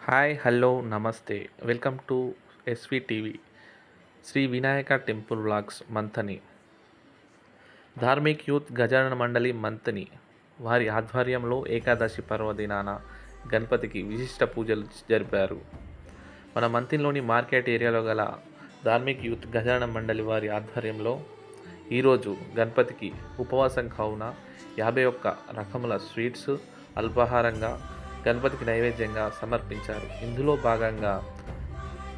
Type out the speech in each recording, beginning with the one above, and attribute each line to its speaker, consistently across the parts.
Speaker 1: Hi hello namaste welcome to TV Shri Vinayaka temple vlogs Manthani Dharmik youth Gajanana Mandali Manthani వారి ఆధ్వర్యంలో ఏకాదశి పర్వదినాన గణపతికి విశిష్ట పూజలు జరిపారు. మన మంథిన్లోని మార్కెట్ ఏరియాలో గల ధార్మిక్ యూత్ గజానన మండలి వారి ఆధ్వర్యంలో ఈరోజు గణపతికి ఉపవాసం కావున 51 రకముల స్వీట్స్ అల్పాహారంగా గణపతికి నైవేద్యంగా సమర్పించారు. ఇందులో భాగంగా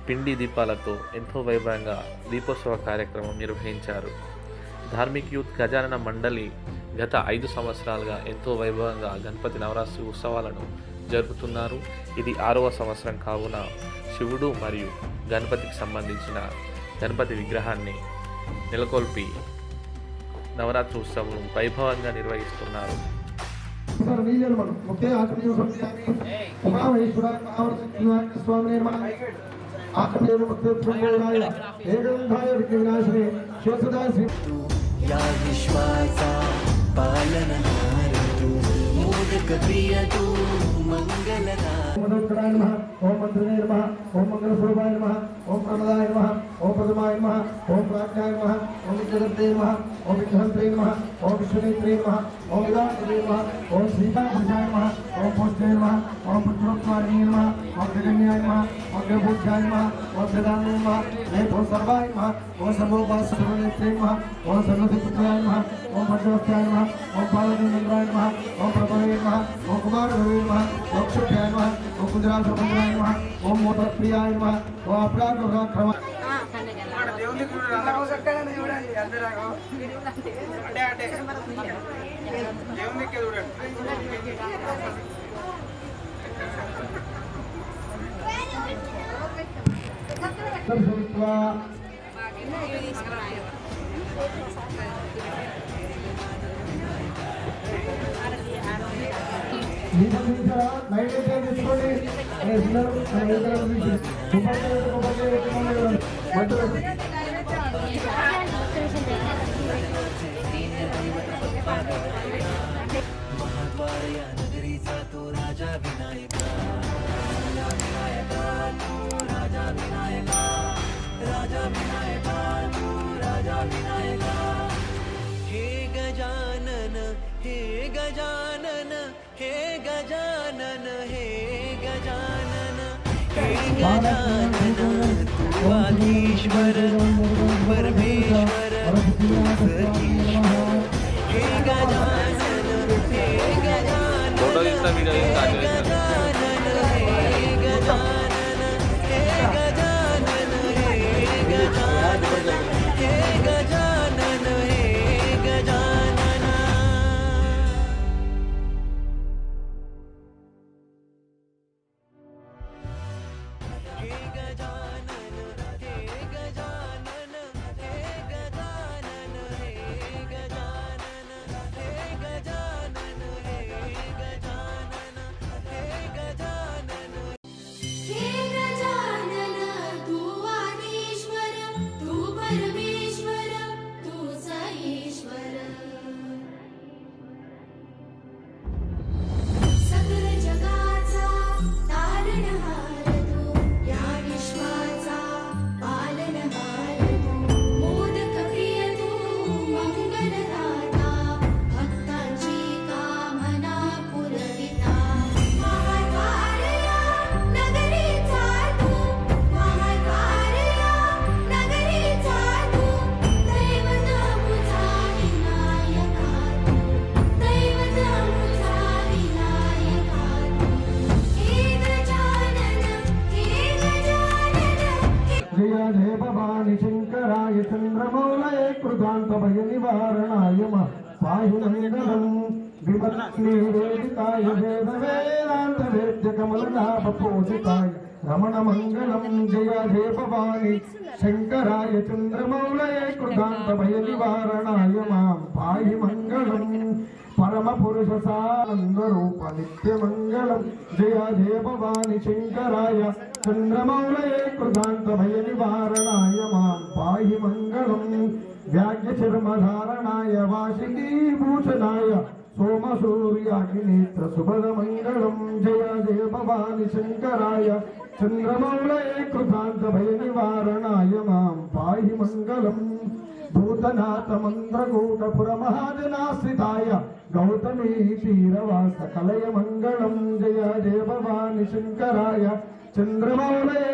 Speaker 1: పిండి దీపాలతో ఎంతో వైభవంగా దీపోత్సవ కార్యక్రమం నిర్వహించారు. ధార్మిక్ యూత్ గజానన మండలి గత 5 సంవత్సరాలుగా ఎంతో వైభవంగా గణపతి నవరాత్రి ఉత్సవాలను జరుపుతున్నారు. ఇది 6వ సంవత్సరం కావున శివుడు మరియు గణపతికి సంబంధించిన గణపతి విగ్రహాన్ని నెలకొల్పి నవరాత్రి ఉత్సవం వైభవంగా నిర్వహిస్తున్నారు.
Speaker 2: मनोत्कराय नमः, ओम मंत्रिणे नमः, ओम मंगल स्वरूपाय नमः, ओम प्रमदाय नमः, ओम प्रथमाय नमः, ओम प्राज्ञाय नमः, ओम विद्याधरे नमः, ओम विद्याधरे नमः, ओम विश्वनेत्रे नमः, ओम विदात्रे नमः, ओम श्रीकांताय नमः, ओम पोष्टे नमः, ओम पुत्रोत्तमाय नमः, ओम जगन्याय नमः, ओम देवभूषाय नमः, ओम प्रदाने नमः, ओम सर्वाय नमः, ओम सर्वोपासनेत्रे नमः, ओम सर्वदेवपुत्राय नमः, ओम भद्रवत्याय नमः, ओम पार्वतीन्द्राय नमः, ओम प्रभवे नमः, ओम कुमारभवे नमः, ओम क्षुभ्याय नमः, ओम कुंजरासुभद्राय नमः, ओम मोटप्रियाय नमः, ओम अपराधक्रम నైవేద్యం తీసుకోండి.
Speaker 3: राजा विनायका राजा विनायका राजा विनायका राजा विनायका हे गजानन हे गजानन हे गजानन हे गजानन हे गजानन तू आधीश्वर परमेश्वर सतीश्वर हे गजानन हे गजानन
Speaker 1: फोटो తీస్తా వీడియో తీస్తా शंकराय चंद्रमौलये कृतांत भय निवारणाय पाहि मंगलम विपत्निवेदिताय वेद वेदांत वेद्य कमलनाभ पूजिताय रमण मंगलम जय जय भवानी शंकराय चंद्रमौलये कृतांत भय निवारणाय पाहि मंगलम परम पुरुष सानंद रूप नित्य मंगलम जय जय भवानी शंकराय चंद्रमौलये कृतांत भय निवारणाय पाहि मंगलम व्याघ्य चर्मधारणाय वासिकी भूषणाय
Speaker 2: सोम सूर्याग्निनेत्र शुभदमङ्गलं जय जय भवानि शङ्कराय चन्द्रमौलये कृतान्त भयनिवारणाय मां पाहि मङ्गलम् भूतनाथ मन्द्रकूटपुरमहाजनाश्रिताय गौतमी तीरवास कलय मङ्गलं जय जय भवानि शङ्कराय चन्द्रमौलये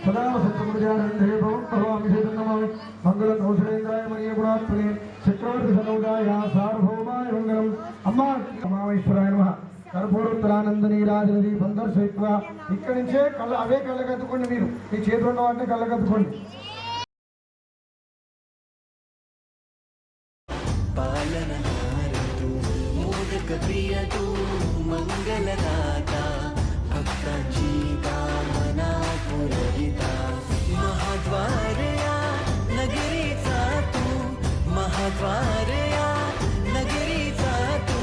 Speaker 2: सदा सत्समृजानन्दे भवामि नमामि मंगलं कौशलेन्द्राय मणिपुरात्मने चक्रवर्ति सनौजाय सार्वभौमाय मंगलम् अम्मा उमामेश्वराय नमः कर्पूरोत्तरानंद నీరాజన దీపం దర్శయిత్వా ఇక్కడి నుంచే అవే కళ్ళగద్దుకోండి మీరు ఈ చేతిలో ఉన్న వాటిని కళ్ళగద్దుకోండి
Speaker 3: पालनहारतु मोदकप्रियतु मङ्गलदाता भक्तांची कामना पुरविता महाद्वारया नगरीचा तू महाद्वारया नगरीचा तू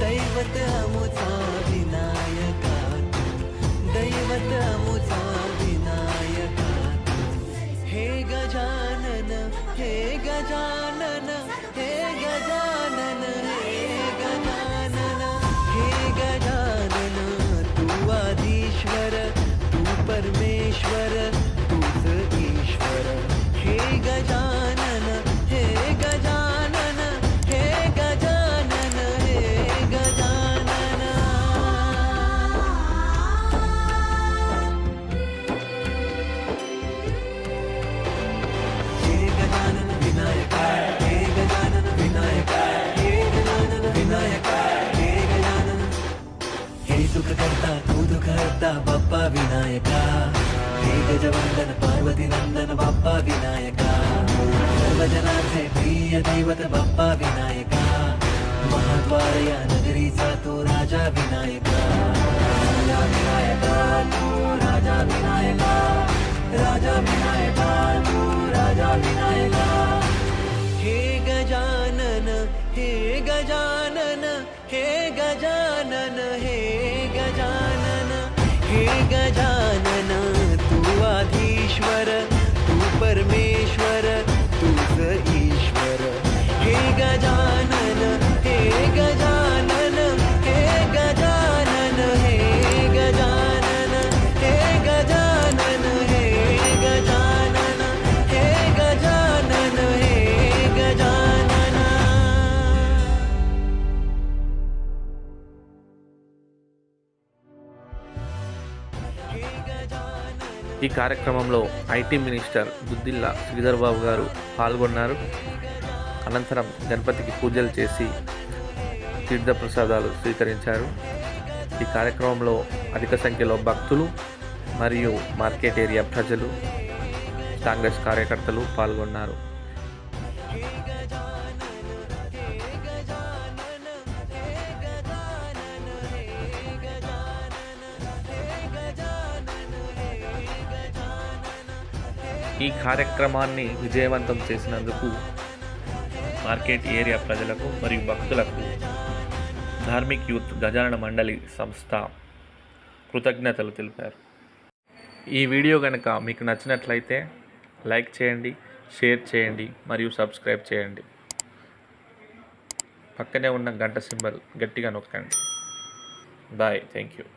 Speaker 3: दैवत अमुचा विनायका तू दैवत अमुचा विनायका तू हे गजानन हे गजानन हे गजानन हे गजानन हे गजानन तू आदिश्वर तू परमेश्वर तूच ईश्वर हे गजानन हे गजानन हे गजानन हे गजानन हे गजानन विनायका हे गजानन विनायका हे गजानन विनायका हे गजानन हे सुख करता तू दुख हरता बाप्पा विनायका हे गजवंदन पार्वती नंदन बाप्पा विनायका सर्वजनांचे प्रिय दैवत बाप्पा विनायका महाद्वारया नगरीचा तू राजा विनायका राजा विनायका तू राजा विनायका राजा विनायका तू राजा विनायका हे गजानन हे गजानन हे गजानन हे गजानन हे गजानन तू आधीश्वर तू परमेश्वर तूच ईश्वर हे गजानन हे गजानन हे गजानन हे गजानन हे गजानन हे गजानन हे गजानन हे गजानन
Speaker 1: ఈ కార్యక్రమంలో ఐటీ మినిస్టర్ దుద్దిల్ల శ్రీధర్ బాబు గారు పాల్గొన్నారు. అనంతరం గణపతికి పూజలు చేసి తీర్థప్రసాదాలు స్వీకరించారు. ఈ కార్యక్రమంలో అధిక సంఖ్యలో భక్తులు మరియు మార్కెట్ ఏరియా ప్రజలు, కాంగ్రెస్ కార్యకర్తలు పాల్గొన్నారు. ఈ కార్యక్రమాన్ని విజయవంతం చేసినందుకు మార్కెట్ ఏరియా ప్రజలకు మరియు భక్తులకు ధార్మిక్ యూత్ గజానన మండలి సంస్థ కృతజ్ఞతలు తెలిపారు. ఈ వీడియో కనుక మీకు నచ్చినట్లయితే లైక్ చేయండి, షేర్ చేయండి మరియు సబ్స్క్రైబ్ చేయండి. పక్కనే ఉన్న గంట సింబల్ గట్టిగా నొక్కండి. బాయ్. Thank you.